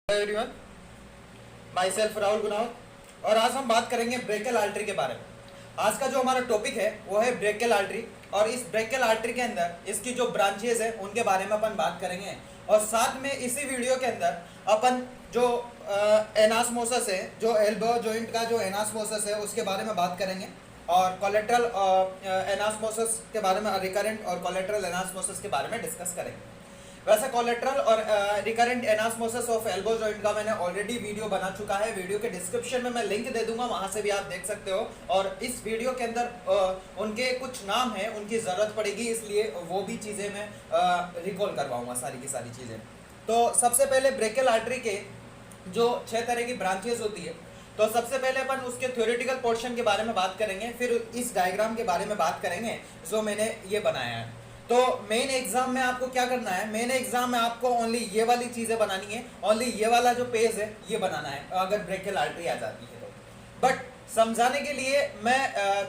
Everyone, my self Rahul Gunawat और आज हम बात करेंगे ब्रेकियल आर्टरी के बारे में। आज का जो हमारा टॉपिक है वो है ब्रेकियल आर्टरी और इस ब्रेकियल आर्टरी के अंदर इसकी जो ब्रांचेज है उनके बारे में अपन बात करेंगे और साथ में इसी वीडियो के अंदर अपन जो एनास्मोसिस है, जो एल्बो जॉइंट का जो एनास्मोसिस है उसके बारे में बात करेंगे और कोलेटरल एनास्मोसिस के बारे में, रिकरेंट और कोलेटरल एनास्मोसिस के बारे में डिस्कस करेंगे। वैसे कोलेटरल और रिकरेंट एनास्मोसिस ऑफ एल्बो जॉइंट का मैंने ऑलरेडी वीडियो बना चुका है। वीडियो के डिस्क्रिप्शन में मैं लिंक दे दूंगा, वहां से भी आप देख सकते हो। और इस वीडियो के अंदर उनके कुछ नाम हैं, उनकी ज़रूरत पड़ेगी, इसलिए वो भी चीज़ें मैं रिकॉल करवाऊंगा, सारी की सारी चीज़ें। तो सबसे पहले ब्रेकियल आर्टरी के जो 6 तरह की ब्रांचेज होती है, तो सबसे पहले अपन उसके थ्योरेटिकल पोर्शन के बारे में बात करेंगे, फिर इस डायग्राम के बारे में बात करेंगे जो मैंने ये बनाया है। तो मेन एग्जाम में आपको क्या करना है, मेन एग्जाम में आपको ओनली ये वाली चीजें बनानी है, ओनली ये वाला जो पेज है ये बनाना है अगर ब्रेकियल आर्टरी आ जाती है तो। बट समझाने के लिए मैं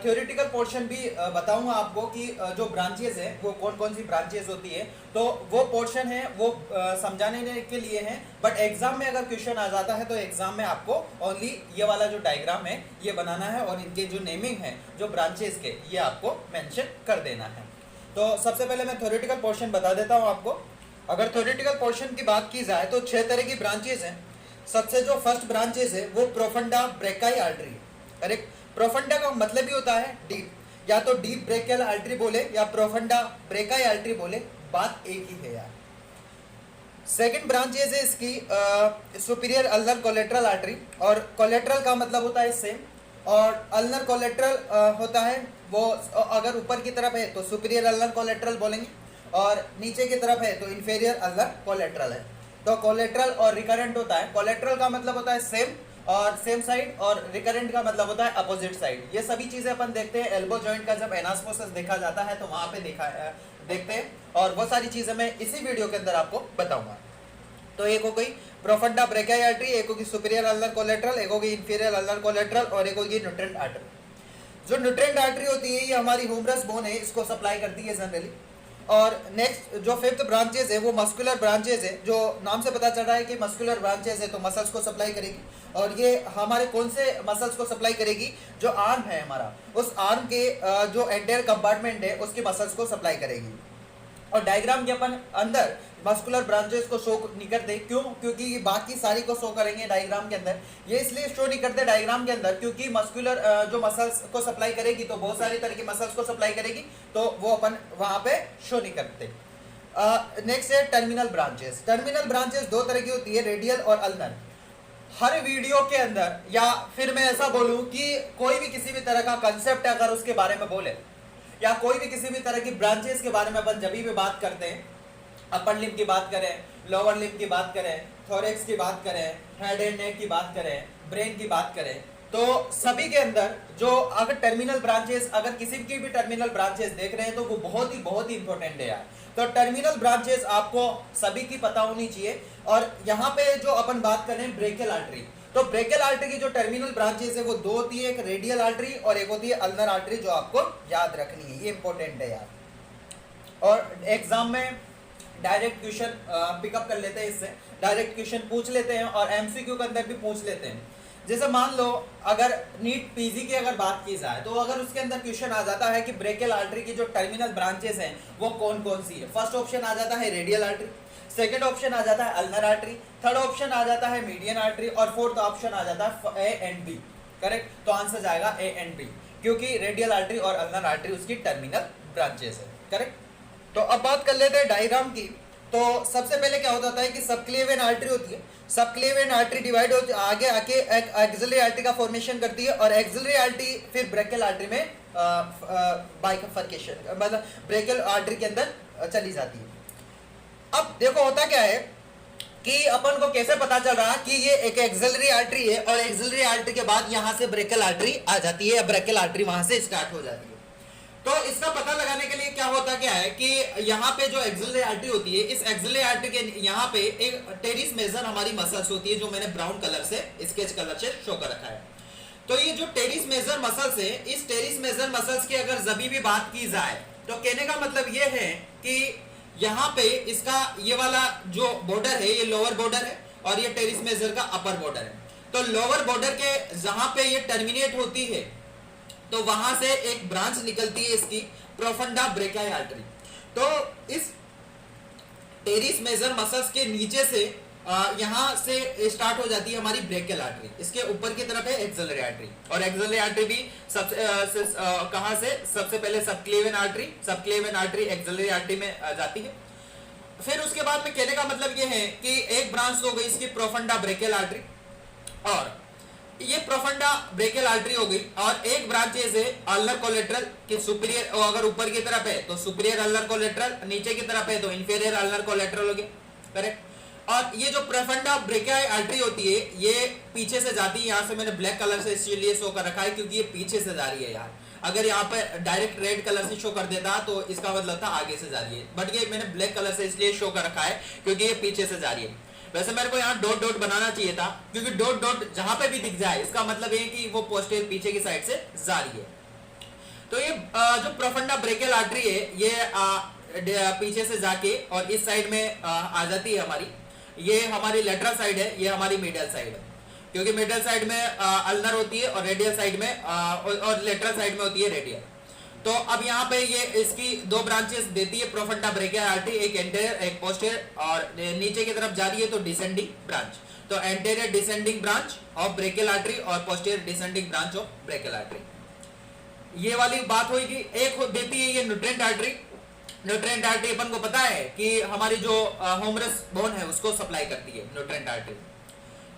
थ्योरेटिकल पोर्शन भी बताऊंगा आपको कि जो ब्रांचेस है वो कौन कौन सी ब्रांचेस होती है, तो वो पोर्शन है वो समझाने के लिए है। बट एग्जाम में अगर क्वेश्चन आ जाता है तो एग्जाम में आपको ओनली ये वाला जो डायग्राम है ये बनाना है और इनके जो नेमिंग है जो ब्रांचेस के ये आपको मेंशन कर देना है। तो सबसे पहले मैं थ्योरेटिकल पोर्शन बता देता हूं आपको। अगर थ्योरेटिकल पोर्शन की बात की जाए तो 6 तरह की ब्रांचेस हैं। सबसे जो फर्स्ट ब्रांचेस है वो प्रोफंडा ब्रेकाई आर्टरी है। करेक्ट। प्रोफंडा का मतलब ही होता है डीप, या तो डीप ब्रेकियल आर्टरी बोले या प्रोफंडा ब्रेकाई आर्टरी बोले, बात एक ही है यार। सेकेंड ब्रांचेस है इसकी सुपीरियर अल्नर कोलेटरल आर्टरी, और कोलेटरल का मतलब होता है सेम, और अल्नर कोलेटरल होता है वो अगर ऊपर की तरफ है तो सुपीरियर अल्नर कोलेटरल बोलेंगे और नीचे की तरफ है तो इंफीरियर अल्नर कोलेटरल है। तो कोलेटरल और रिकरेंट होता है। कोलेटरल का मतलब होता है सेम और सेम साइड, और रिकरेंट का मतलब होता है अपोजिट साइड। ये सभी चीजें अपन देखते हैं एल्बो जॉइंट का जब एनास्मोसिस देखा जाता है तो वहां पे देखते हैं, और वो सारी चीजें मैं इसी वीडियो के अंदर आपको बताऊंगा। तो एक हो गई प्रोफंडा ब्रेकियल आर्टरी, एक होगी सुपीरियर अल्नर कोलेटरल, एक होगी इंफीरियर अल्नर कोलेटरल और एक होगी न्यूट्रेंट आर्टरी। जो न्यूट्रेंट आर्टरी होती है ये हमारी ह्यूमरस बोन है, इसको सप्लाई करती है जनरली। और नेक्स्ट जो फिफ्थ ब्रांचेज है वो मस्कुलर ब्रांचेज है। जो नाम से पता चल रहा है कि मस्कुलर ब्रांचेज है तो मसल्स को सप्लाई करेगी, और ये हमारे कौन से मसल्स को सप्लाई करेगी, जो आर्म है हमारा, उस आर्म के जो एंटायर कंपार्टमेंट है उसके मसल्स को सप्लाई करेगी। और डायग्राम के अपन अंदर मस्कुलर ब्रांचेस को शो नहीं करते, क्यों? क्योंकि बाकी सारी को शो करेंगे डायग्राम के अंदर। ये इसलिए शो नहीं करते डायग्राम के अंदर क्योंकि मस्कुलर जो मसल्स को सप्लाई करेगी तो बहुत सारी तरह की मसल्स को सप्लाई करेगी, तो वो अपन वहां पे शो नहीं करते। नेक्स्ट है टर्मिनल ब्रांचेस। टर्मिनल ब्रांचेस 2 तरह की होती है, रेडियल और अल्नर। हर वीडियो के अंदर, या फिर मैं ऐसा बोलूं कि कोई भी किसी भी तरह का कंसेप्ट अगर उसके बारे में बोले, या कोई भी किसी भी तरह की ब्रांचेस के बारे में अपन जब भी बात करते हैं, अपर लिम्ब की बात करें, लोअर लिम्ब की बात करें, थोरेक्स की बात करें, हेड एंड नेक की बात करें, ब्रेन की बात करें, तो सभी के अंदर जो अगर टर्मिनल ब्रांचेस, अगर किसी की भी टर्मिनल ब्रांचेस देख रहे हैं तो वो बहुत ही इंपॉर्टेंट है यार। तो टर्मिनल ब्रांचेस आपको सभी की पता होनी चाहिए। और यहाँ पे जो अपन बात कर रहे हैं ब्रेकियल आर्टरी, तो ब्रेकियल आर्टरी की जो टर्मिनल ब्रांचेस है वो 2 होती है, एक रेडियल आर्टरी और एक होती है अल्नर आर्टरी, जो आपको याद रखनी है, ये इंपॉर्टेंट है यार। और एग्जाम में डायरेक्ट क्वेश्चन पिकअप कर लेते हैं, इससे डायरेक्ट क्वेश्चन पूछ लेते हैं और एमसीक्यू के अंदर भी पूछ लेते हैं। जैसे मान लो अगर नीट पीजी की अगर बात की जाए तो अगर उसके अंदर क्वेश्चन आ जाता है कि ब्रेकियल आर्टरी की जो टर्मिनल ब्रांचेस हैं वो कौन कौन सी है, फर्स्ट ऑप्शन आ जाता है रेडियल आर्टरी, सेकेंड ऑप्शन आ जाता है अल्नर आर्टरी, थर्ड ऑप्शन आ जाता है मीडियन आर्टरी और फोर्थ ऑप्शन आ जाता है ए एंड बी। करेक्ट। तो आंसर जाएगा ए एंड बी, क्योंकि रेडियल आर्टरी और अल्नर आर्टरी उसकी टर्मिनल ब्रांचेस है। करेक्ट। तो अब बात कर लेते हैं डायग्राम की। तो सबसे पहले क्या होता है कि सबक्लेवियन आर्टरी होती है। सबक्लेवियन आर्टरी डिवाइड हो आगे आके एक एक्सिलरी आर्टरी का फॉर्मेशन करती है, और एक्सिलरी आर्टरी फिर ब्रेकियल आर्टरी में बाइफरकेशन, मतलब ब्रेकियल आर्टरी के अंदर चली जाती है। अब देखो होता क्या है कि अपन को कैसे पता चल रहा कि ये एक एक्सिलरी आर्टरी है और एक्सिलरी आर्टरी के बाद यहां से ब्रेकियल आर्टरी आ जाती है, या ब्रेकियल आर्टरी वहां से स्टार्ट हो जाती है। तो इसका पता लगाने के लिए क्या होता क्या है कि यहाँ पे जो एक्सिलरी आर्टरी होती है, इस एक्सिलरी आर्टरी के यहाँ पे एक टेरिस मेजर हमारी मसल्स होती है, जो मैंने ब्राउन कलर से, स्केच कलर से शो कर रखा है। तो ये जो टेरिस मेजर मसल्स है, इस टेरिस मेजर मसल्स की अगर जभी भी बात की जाए तो कहने का मतलब ये है कि यहाँ पे इसका ये वाला जो बॉर्डर है ये लोअर बॉर्डर है, और ये टेरिस मेजर का अपर बॉर्डर है। तो लोअर बॉर्डर के जहां पे ये टर्मिनेट होती है तो वहां से एक ब्रांच निकलती है इसकी प्रोफंडा ब्रेकियाई आर्टरी। तो इस टेरिस मेजर मसल्स के नीचे से यहां से स्टार्ट हो जाती है हमारी ब्रेकियल आर्टरी। इसके ऊपर की तरफ है एक्सिलरी आर्टरी, और एक्सिलरी आर्टरी भी कहां से सबसे पहले सबक्लेवियन आर्टरी एक्सिलरी आर्टरी में जाती है। फिर उसके बाद में कहने का मतलब ये है कि एक ब्रांच हो गई इसकी प्रोफंडा ब्रेकियल आर्टरी, और ये प्रोफंडा ब्रेकियल आर्टरी हो गई, और एक ब्रांचेस है अल्नर कोलेट्रल की सुपीरियर, अगर ऊपर की तरफ है तो सुपीरियर अल्नर कोलेट्रल, नीचे की तरफ है तो इंफीरियर अल्नर कोलेट्रल हो गया, करेक्ट। और ये जो प्रोफंडा ब्रेकियाई आर्टरी होती है ये पीछे से जाती है, यहाँ से मैंने ब्लैक कलर से इसलिए शो कर रखा है क्योंकि ये पीछे से जा रही है यार। अगर यहाँ पे डायरेक्ट रेड कलर से शो कर देता तो इसका मतलब था आगे से जा रही है, बट ये मैंने ब्लैक कलर से इसलिए शो कर रखा है क्योंकि ये पीछे से जा रही है। वैसे मेरे को यहाँ डॉट डॉट बनाना चाहिए था क्योंकि डॉट डॉट जहां पे भी दिख जाए इसका मतलब ये कि वो पोस्टीरियर पीछे की साइड से जा रही है। तो ये जो प्रोफंडा ब्रेकियल आर्टरी है ये पीछे से जाके और इस साइड में आ जाती है हमारी, ये हमारी लेटरल साइड है, ये हमारी मीडियल साइड है, क्योंकि मिडिल साइड में अल्नर होती है और रेडियल साइड में और लेटरल साइड में होती है रेडियल। तो अब यहाँ पे ये इसकी दो ब्रांचेस देती है प्रोफंडा ब्रेकियल आर्टरी, एक एंटीरियर एक पोस्टीरियर, और नीचे की तरफ जा रही है तो डिसेंडिंग ब्रांच। तो anterior descending branch of brachial artery और posterior descending branch of brachial artery. ये वाली बात होगी। एक देती है ये न्यूट्रिएंट आर्टरी। न्यूट्रिएंट आर्टरी अपन को पता है कि हमारी जो ह्यूमरस बोन है उसको सप्लाई करती है न्यूट्रिएंट आर्टरी।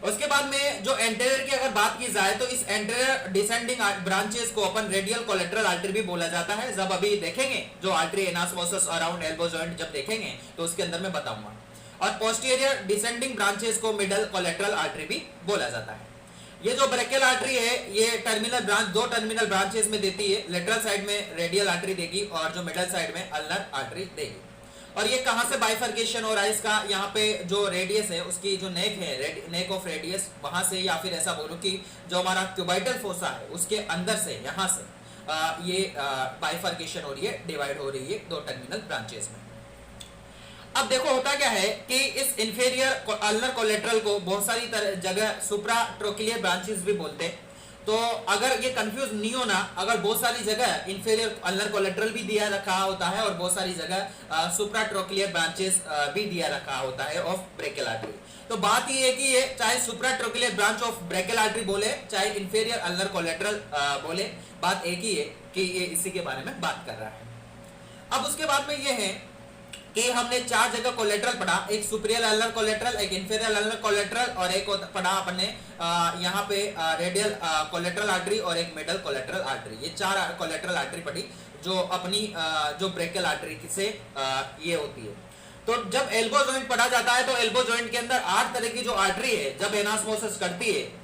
उसके बाद में जो एंटीरियर की अगर बात की जाए तो इस एंटीरियर डिसेंडिंग ब्रांचेस को अपन रेडियल कोलेटरल आर्टरी भी बोला जाता है। जब अभी देखेंगे जो आर्टरी एनास्मोसिस अराउंड एल्बो जॉइंट जब देखेंगे तो उसके अंदर मैं बताऊंगा। और पोस्टीरियर डिसेंडिंग ब्रांचेस को मिडल कोलेटरल आर्टरी भी बोला जाता है। ये जो ब्रेकियल आर्टरी है ये टर्मिनल ब्रांच दो टर्मिनल ब्रांचेस में देती है, लेटरल साइड में रेडियल आर्टरी देगी और जो मिडल साइड में अल्नर आर्टरी देगी। और ये कहां से बाइफर्केशन हो रहा है इसका, यहाँ पे जो रेडियस है उसकी जो नेक है नेक ऑफ रेडियस वहां से, या फिर ऐसा बोलूं कि जो हमारा क्यूबाइटल फोसा है उसके अंदर से यहाँ से ये बाइफर्केशन हो रही है, डिवाइड हो रही है दो टर्मिनल ब्रांचेस में। अब देखो होता क्या है कि इस इंफीरियर अल्नर कोलेटरल को बहुत सारी जगह सुप्रा ट्रोकिलियर ब्रांचेस भी बोलते हैं। तो अगर ये कंफ्यूज नहीं होना, अगर बहुत सारी जगह इंफीरियर अल्नर कोलेटरल भी दिया रखा होता है और बहुत सारी जगह सुप्रा ट्रोकिलियर ब्रांचेस भी दिया रखा होता है ऑफ ब्रेकियल आर्टरी। तो बात ये है कि ये चाहे सुप्रा ट्रोकिलियर ब्रांच ऑफ ब्रेकियल आर्टरी बोले चाहे इंफीरियर अल्नर कोलेटरल बोले, बात एक ही है कि ये इसी के बारे में बात कर रहा है। अब उसके बाद में ये है कि हमने चार जगह कोलेटरल पढ़ा, एक सुपीरियर अल्नर कोलेटरल, एक इंफीरियर अल्नर कोलेटरल और एक पढ़ा अपने यहाँ पे रेडियल कोलेटरल आर्टरी और एक मिडल कोलेटरल आर्टरी। ये चार कोलेटरल आर्टरी पढ़ी जो अपनी जो ब्रेकियल आर्टरी से ये होती है। तो जब एल्बो जॉइंट पढ़ा जाता है तो एल्बो जॉइंट के अंदर 8 तरह की जो आर्टरी है जब एनास्मोसिस करती है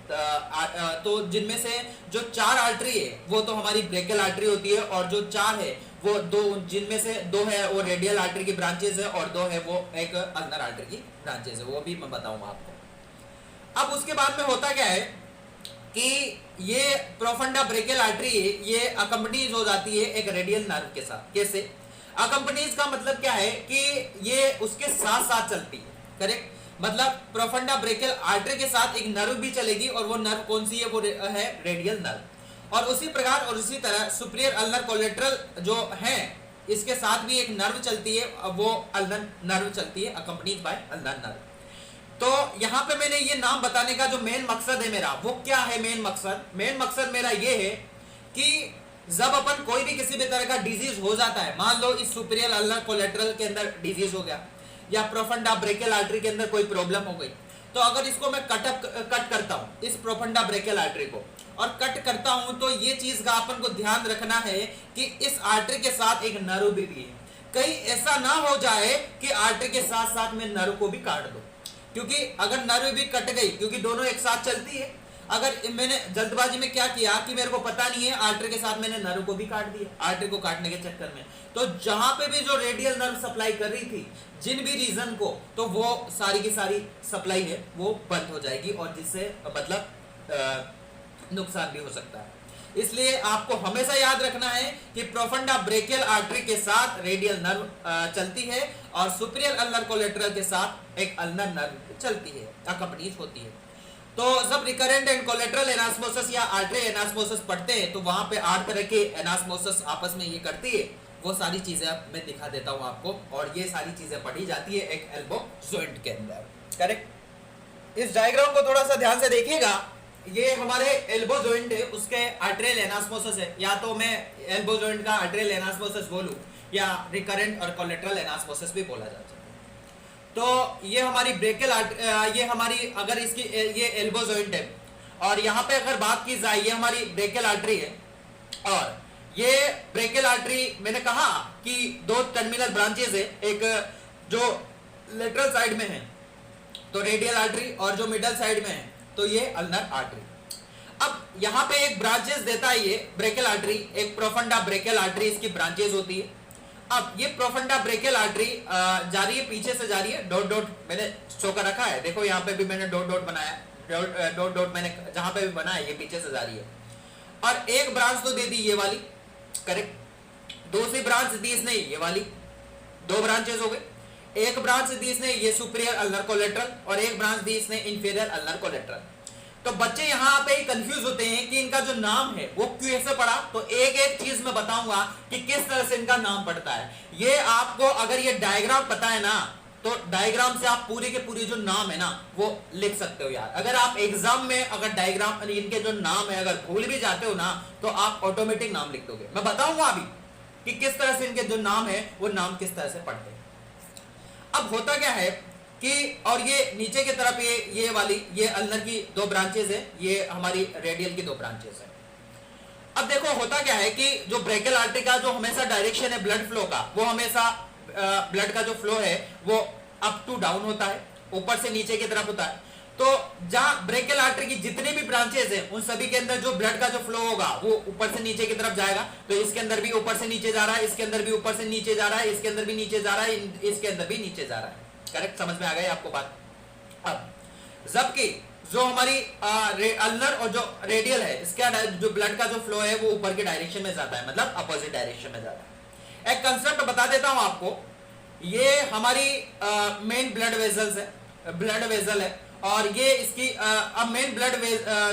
तो जिनमें से जो 4 आर्टरी है वो तो हमारी ब्रेकियल आर्टरी होती है, और जो 4 है वो दो, जिनमें से 2 है वो रेडियल आर्टरी की ब्रांचेस है और 2 है वो एक अल्नर आर्टरी की ब्रांचेस है, वो भी मैं बताऊंगा आपको। अब उसके बाद में होता क्या है कि ये प्रोफंडा ब्रेकियल आर्टरी ये अकम्पनीज हो जाती है एक रेडियल नर्व के साथ। कैसे अकम्पनीज का मतलब क्या है कि ये उसके साथ साथ चलती है, करेक्ट। मतलब प्रोफंडा ब्रेकियल आर्टरी के साथ एक नर्व भी चलेगी और वो नर्व कौन सी है, वो है रेडियल नर्व। और उसी प्रकार और उसी तरह सुपीरियर अल्नर कोलेटरल जो है इसके साथ भी एक नर्व चलती है, वो अल्नर नर्व चलती है अकम्पनीड बाय अल्नर नर्व। तो यहाँ पे मैंने ये नाम बताने का जो मेन मकसद है मेरा वो क्या है, मेन मकसद मेरा ये है कि जब अपन कोई भी किसी भी तरह का डिजीज हो जाता है, मान लो इस सुपीरियर अल्नर कोलेटरल के अंदर डिजीज हो गया या प्रोफंडा ब्रेकियल आर्टरी के अंदर कोई प्रॉब्लम हो गई, तो अगर इसको मैं कट करता हूं इस प्रोफंडा ब्रेकियल आर्टरी को और कट करता हूं तो ये चीज का अपन को ध्यान रखना है कि इस आर्टरी के साथ एक नर्व भी है। कहीं ऐसा ना हो जाए कि आर्टरी के साथ साथ में नर्व को भी काट दो, क्योंकि अगर नर्व भी कट गई, क्योंकि दोनों एक साथ चलती है, अगर मैंने जल्दबाजी में क्या किया कि मेरे को पता नहीं है आर्टरी के साथ मैंने नर्व को भी काट दिया आर्टरी को काटने के चक्कर में, तो जहां पे भी जो रेडियल नर्व सप्लाई कर रही थी जिन भी रीजन को, तो वो सारी की सारी सप्लाई है वो बंद हो जाएगी और जिससे मतलब नुकसान भी हो सकता है। इसलिए आपको हमेशा याद रखना है कि प्रोफंडा ब्रेकियल आर्टरी के साथ रेडियल नर्व चलती है और सुपीरियर अल्नर कोलेटरल के साथ एक अल्नर नर्व चलती है, अकम्पनीज होती है। तो जब रिकरेंट एंड कोलेटरल एनास्मोसिस या आर्टरी एनास्मोसिस पढ़ते हैं तो वहां पे 8 तरह के एनास्मोसिस आपस में ये करती है, वो सारी चीजें मैं दिखा देता हूं आपको, और ये सारी चीजें पढ़ी जाती है एक एल्बो जॉइंट के अंदर। करेक्ट। इस डायग्राम को थोड़ा सा ध्यान से देखिएगा। ये हमारे एल्बो जॉइंट है, उसके आर्टरियल एनास्मोसिस है, या तो मैं एल्बो जॉइंट का आर्टरियल एनास्मोसिस बोलूं या रिकरेंट और कोलेटरल एनास्मोसिस भी बोला जाता है। तो ये हमारी ब्रेकियल ये हमारी अगर इसकी ये एल्बो जॉइंट है और यहाँ पे अगर बात की जाए ये हमारी ब्रेकियल आर्टरी है, और ये ब्रेकियल आर्टरी मैंने कहा कि 2 टर्मिनल ब्रांचेस है, एक जो लेटरल साइड में है तो रेडियल आर्टरी और जो मिडल साइड में है तो ये अल्नर आर्टरी। अब यहाँ पे एक ब्रांचेस देता है ये ब्रेकियल आर्टरी, एक प्रोफंडा ब्रेकियल आर्टरी इसकी ब्रांचेस होती है। अब ये प्रोफंडा ब्रेकियल आर्टरी जा रही है, पीछे से जा रही है, डॉट डॉट मैंने शो कर रखा है, देखो यहाँ पे भी मैंने डॉट डॉट बनाया, डॉट डॉट मैंने जहां पे भी बनाया ये पीछे से जा रही है। और एक ब्रांच तो दे दी ये वाली, करेक्ट। दूसरी ब्रांच दी इसने ये वाली, 2 ब्रांचेस हो गए। एक ब्रांच दी इसने ये सुपीरियर अल्नर कोलेटरल और एक ब्रांच दी इसने इंफीरियर अल्नर कोलेटरल। तो बच्चे यहाँ पे कंफ्यूज होते हैं कि इनका जो नाम है वो कैसे पड़ा, तो एक एक चीज मैं बताऊंगा कि किस तरह से इनका नाम पड़ता है। ये आपको अगर ये डायग्राम पता है ना तो डायग्राम से आप पूरे के पूरे जो नाम है ना वो लिख सकते हो यार। अगर आप एग्जाम में अगर डायग्राम इनके जो नाम है अगर भूल भी जाते हो ना तो आप ऑटोमेटिक नाम लिख दोगे। मैं बताऊंगा अभी कि किस तरह से इनके जो नाम है वो नाम किस तरह से पढ़ते हैं। अब होता क्या है कि और ये नीचे की तरफ ये वाली ये अल्नर की 2 ब्रांचेस है, ये हमारी रेडियल की 2 ब्रांचेस है। अब देखो होता क्या है कि जो ब्रेकियल आर्टरी का जो हमेशा डायरेक्शन है ब्लड फ्लो का, वो हमेशा ब्लड का जो फ्लो है वो अप टू डाउन होता है, ऊपर से नीचे की तरफ होता है। तो जहां ब्रेकियल आर्टरी की जितने भी ब्रांचेस हैं उन सभी के अंदर जो ब्लड का जो फ्लो होगा वो ऊपर से नीचे की तरफ जाएगा। तो इसके अंदर भी ऊपर से नीचे जा रहा है, इसके अंदर भी ऊपर से नीचे जा रहा है, इसके अंदर भी नीचे जा रहा है, इसके अंदर भी नीचे जा रहा है। करेक्ट, समझ में आ गई आपको बात। अब जबकि जो हमारी अल्नर और जो रेडियल है इसका जो ब्लड का जो फ्लो है वो ऊपर के डायरेक्शन में जाता है, मतलब अपोजिट डायरेक्शन में जाता है। एक कंसेप्ट बता देता हूं आपको, ये हमारी मेन ब्लड वेजल्स है, ब्लड वेजल है, और ये इसकी अब मेन ब्लड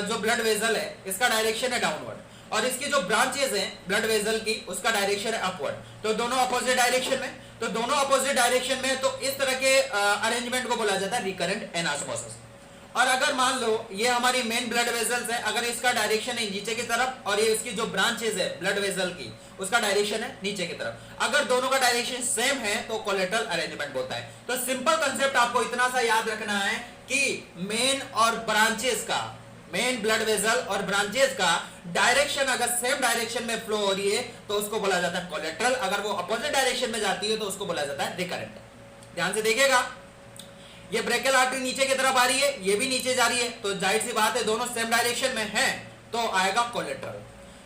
जो ब्लड वेजल है इसका डायरेक्शन है डाउनवर्ड, और इसकी जो ब्रांचेस हैं ब्लड वेजल की उसका डायरेक्शन है अपवर्ड। तो दोनों अपोजिट डायरेक्शन में, तो दोनों अपोजिट डायरेक्शन में, तो इस तरह के अरेंजमेंट को बोला जाता है रिकरेंट एनास्मोसिस। और अगर मान लो ये हमारी मेन ब्लड वेजल्स है, अगर इसका डायरेक्शन है नीचे की तरफ और ये इसकी जो ब्रांचेस है ब्लड वेजल की उसका डायरेक्शन है नीचे की तरफ, अगर दोनों का डायरेक्शन सेम है तो कोलेटरल अरेंजमेंट होता है। तो सिंपल कंसेप्ट आपको इतना सा याद रखना है कि मेन और ब्रांचेस का, मेन ब्लड वेसल और ब्रांचेस का डायरेक्शन अगर सेम डायरेक्शन में फ्लो हो रही है तो उसको बोला जाता है कोलेटरल, अगर वो अपोजिट डायरेक्शन में जाती है तो उसको बोला जाता है रिकरेंट। ध्यान से देखिएगा, ये ब्रेकियल आर्टरी नीचे की तरफ आ रही है, ये भी नीचे जा रही है, तो जाहिर सी बात है दोनों सेम डायरेक्शन में हैं तो आएगा कोलेटरल।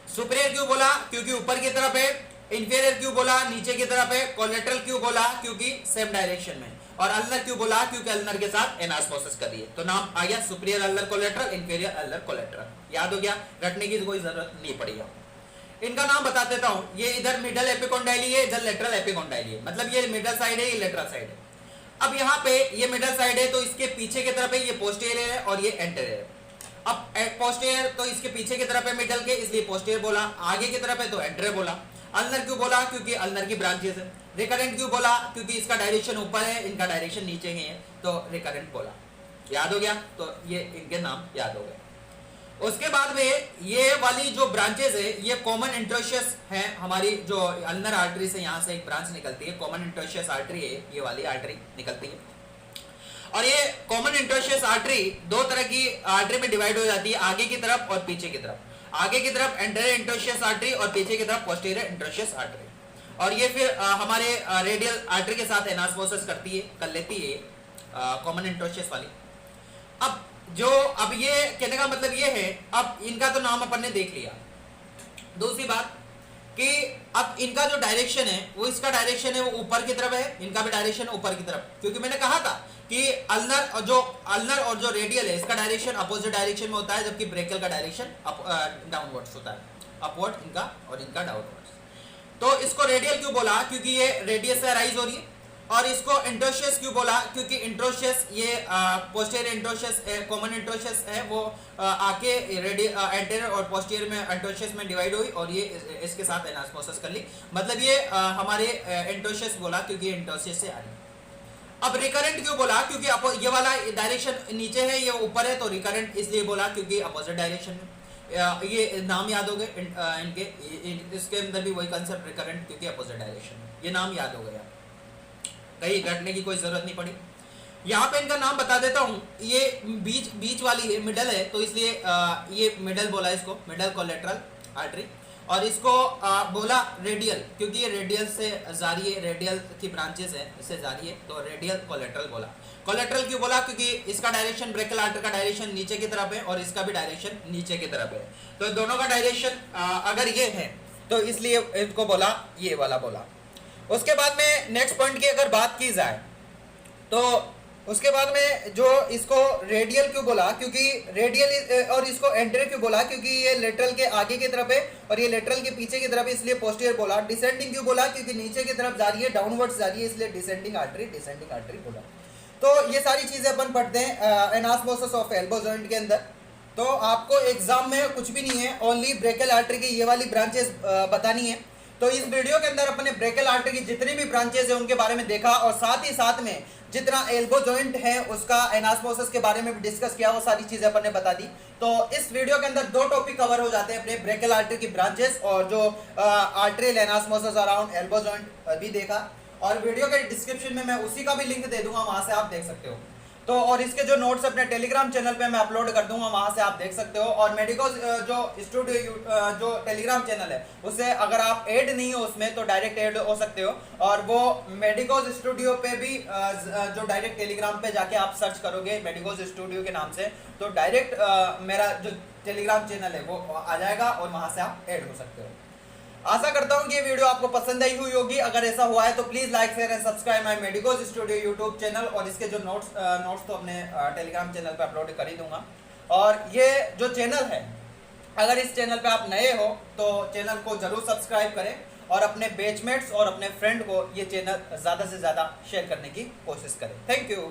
सुपीरियर क्यों बोला? क्योंकि ऊपर की तरफ है। इंफीरियर क्यों बोला? नीचे की तरफ है। कोलेटरल क्यों बोला? क्योंकि सेम डायरेक्शन में। और अल्नर क्यों बोला? क्योंकि अल्नर के साथ एनास्मोसिस कर रही है। तो नाम आ गया superior ulnar collateral, inferior ulnar collateral. याद हो गया, रटने की कोई जरूरत नहीं पड़ी। इनका नाम बता देता हूं, ये इधर मिडल एपिकोंडाइली है, इधर लेटरल एपिकोंडाइली है, मतलब ये मिडल साइड है, ये लेटरल साइड है। अब यहाँ पे ये मिडल साइड है तो इसके पीछे की तरफ है, ये पोस्टीरियर है और ये एंटीरियर है। अब पोस्टीरियर तो इसके पीछे की तरफ है मिडल के, इसलिए पोस्टीरियर बोला। आगे की तरफ है तो एंटीरियर बोला। अल्नर क्यों बोला? क्योंकि अल्नर की ब्रांचेस है। रिकरेंट क्यों बोला? क्योंकि इसका डायरेक्शन ऊपर है, इनका डायरेक्शन नीचे ही है, तो रिकरेंट बोला। याद हो गया? तो ये इनके नाम याद हो गए। उसके बाद में ये वाली जो ब्रांचेस है ये कॉमन इंटरशियस है, हमारी जो अल्नर आर्टरी से यहाँ से एक ब्रांच निकलती है, कॉमन इंटरशियस आर्टरी है, ये वाली आर्टरी निकलती है। और ये कॉमन इंटरशियस आर्टरी दो तरह की आर्टरी में डिवाइड हो जाती है, आगे की तरफ और पीछे की तरफ। आगे की तरफ एंटीरियर इंटरशियस आर्टरी और पीछे की तरफ पोस्टीरियर इंटरशियस आर्टरी। और ये फिर हमारे रेडियल आर्टरी के साथ एनास्मोसिस करती है, कर लेती है कॉमन इंटरशियस वाली। अब ये कहने का मतलब ये है, अब इनका तो नाम अपन ने देख लिया। दूसरी बात कि अब इनका जो डायरेक्शन है वो, इसका डायरेक्शन है वो ऊपर की तरफ है, इनका भी डायरेक्शन ऊपर की तरफ, क्योंकि मैंने कहा था कि अल्नर और जो रेडियल है इसका डायरेक्शन अपोजिट डायरेक्शन में होता है, जबकि ब्रेकियल का डायरेक्शन डाउनवर्ड्स होता है। अपवर्ड इनका और इनका डाउनवर्ड। तो इसको रेडियल क्यों बोला, क्योंकि ये रेडियस से राइज हो रही है। और इसको इंटरशियस क्यों बोला, क्योंकि इंटरशियस ये पोस्टीरियर इंटरशियस कॉमन इंटरशियस है, वो आके एंटीरियर और पोस्टीरियर में इंटरशियस में डिवाइड हुई और ये इसके साथ एनास्मोसिस कर ली, मतलब ये हमारे इंटरशियस बोला क्योंकि इंटरशियस से आ रही है। अब रिकरेंट क्यों बोला, क्योंकि ये वाला डायरेक्शन नीचे है, ये ऊपर है, तो रिकरेंट इसलिए बोला क्योंकि अपोजिट डायरेक्शन में। ये नाम याद हो गए इनके, इसके अंदर भी वही कंसेप्ट, रिकरेंट क्योंकि अपोजिट डायरेक्शन में, ये नाम याद हो गया, कहीं घटने की कोई जरूरत नहीं पड़ी। यहाँ पे इनका नाम बता देता हूँ, ये बीच वाली है, मिडल है, तो इसलिए ये मिडल बोला इसको, मिडल कोलेटरल आर्टरी। और इसको बोला रेडियल क्योंकि ये रेडियल से जारी है, रेडियल की ब्रांचेस है, इससे जारी है, तो रेडियल कोलेटरल बोला। कोलेटरल क्यों बोला, क्योंकि इसका डायरेक्शन ब्रेकियल आर्टरी का डायरेक्शन नीचे की तरफ है और इसका भी डायरेक्शन नीचे की तरफ है, तो दोनों का डायरेक्शन अगर ये है तो इसलिए इनको बोला, ये वाला बोला। उसके बाद में नेक्स्ट पॉइंट की अगर बात की जाए तो उसके बाद में जो इसको रेडियल क्यों बोला, क्योंकि रेडियल, और इसको एंटीरियर क्यों बोला, क्योंकि ये लेटरल के आगे की तरफ है और ये लेटरल के पीछे की तरफ है, इसलिए पोस्टीरियर बोला। डिसेंडिंग क्यों बोला, क्योंकि नीचे की तरफ जा रही है, डाउनवर्ड्स जा रही है, इसलिए डिसेंडिंग आर्टरी बोला। तो ये सारी चीजें अपन पढ़ते हैं एनास्मोसिस ऑफ एल्बो जॉइंट के अंदर। तो आपको एग्जाम में कुछ भी नहीं है, ओनली ब्रेकियल आर्टरी की ये वाली ब्रांचेस बतानी है। तो इस वीडियो के अंदर अपने ब्रेकियल आर्टरी की जितनी भी ब्रांचेस है उनके बारे में देखा, और साथ ही साथ में जितना एल्बो जॉइंट है उसका एनास्मोसिस के बारे में भी डिस्कस किया, वो सारी चीजें अपन ने बता दी। तो इस वीडियो के अंदर 2 टॉपिक कवर हो जाते हैं अपने ब्रेकियल आर्टरी की ब्रांचेस और जो आर्टरियल एनास्मोसिस अराउंड एल्बो जॉइंट भी देखा। और वीडियो के डिस्क्रिप्शन में मैं उसी का भी लिंक दे दूंगा, वहां से आप देख सकते हो। तो और इसके जो नोट्स अपने टेलीग्राम चैनल पे मैं अपलोड कर दूंगा, वहां से आप देख सकते हो। और मेडिकोज जो स्टूडियो जो टेलीग्राम चैनल है उससे अगर आप ऐड नहीं हो उसमें तो डायरेक्ट ऐड हो सकते हो, और वो मेडिकोज स्टूडियो पे भी जो डायरेक्ट टेलीग्राम पे जाके आप सर्च करोगे मेडिकोज स्टूडियो के नाम से, तो डायरेक्ट मेरा जो टेलीग्राम चैनल है वो आ जाएगा और वहां से आप ऐड हो सकते हो। आशा करता हूं कि ये वीडियो आपको पसंद आई हुई होगी। अगर ऐसा हुआ है तो please like share and subscribe my medicos studio YouTube channel, और इसके जो नोट्स तो अपने टेलीग्राम चैनल पे अपलोड कर ही दूंगा। और ये जो चैनल है, अगर इस चैनल पे आप नए हो तो चैनल को जरूर सब्सक्राइब करें और अपने बैचमेट्स और अपने फ्रेंड को ये चैनल ज़्यादा से ज़्यादा शेयर करने की कोशिश करें। Thank you.